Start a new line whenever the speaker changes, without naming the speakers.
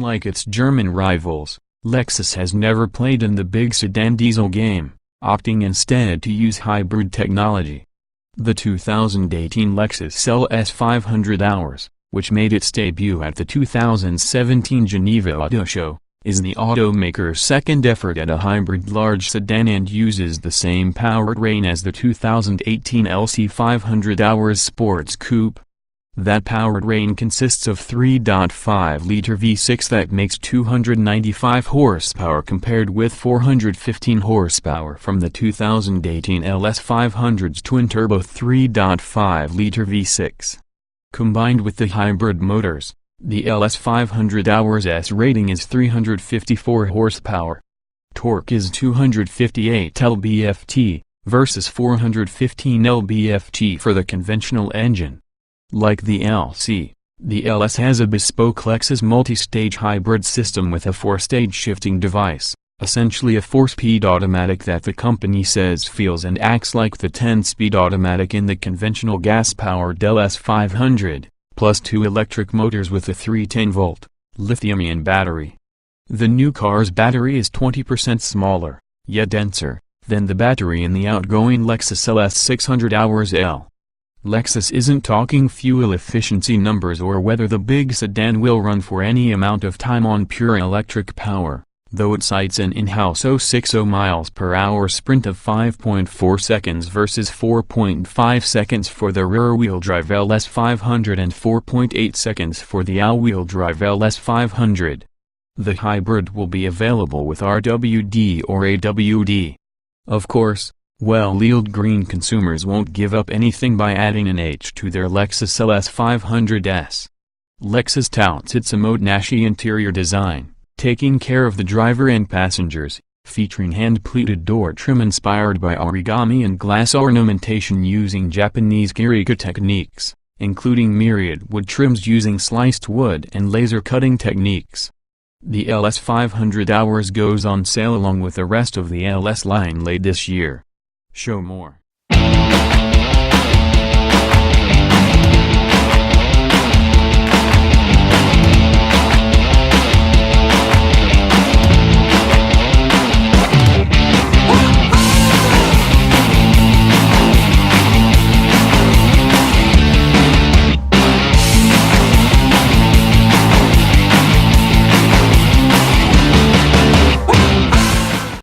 Unlike its German rivals, Lexus has never played in the big sedan diesel game, opting instead to use hybrid technology. The 2018 Lexus LS 500 Hours, which made its debut at the 2017 Geneva Auto Show, is the automaker's second effort at a hybrid large sedan and uses the same powertrain as the 2018 LC 500 Hours Sports Coupe. That powertrain consists of 3.5-liter V6 that makes 295 horsepower compared with 415 horsepower from the 2018 LS 500's twin-turbo 3.5-liter V6. Combined with the hybrid motors, the LS 500 Hours S rating is 354 horsepower. Torque is 258 lb-ft, versus 415 lb-ft for the conventional engine. Like the LC, the LS has a bespoke Lexus multi-stage hybrid system with a 4-stage shifting device, essentially a 4-speed automatic that the company says feels and acts like the 10-speed automatic in the conventional gas-powered LS 500, plus 2 electric motors with a 310-volt, lithium-ion battery. The new car's battery is 20% smaller, yet denser, than the battery in the outgoing Lexus LS 600 Hours L. Lexus isn't talking fuel efficiency numbers or whether the big sedan will run for any amount of time on pure electric power, though it cites an in-house 060 miles per hour sprint of 5.4 seconds versus 4.5 seconds for the rear-wheel drive LS 500 and 4.8 seconds for the all-wheel drive LS 500. The hybrid will be available with RWD or AWD. Of course, well-oiled green consumers won't give up anything by adding an H to their Lexus LS 500s. Lexus touts its Emote-Nashi interior design, taking care of the driver and passengers, featuring hand-pleated door trim inspired by origami and glass ornamentation using Japanese kirika techniques, including myriad wood trims using sliced wood and laser cutting techniques. The LS 500 Hours goes on sale along with the rest of the LS line late this year. Show more.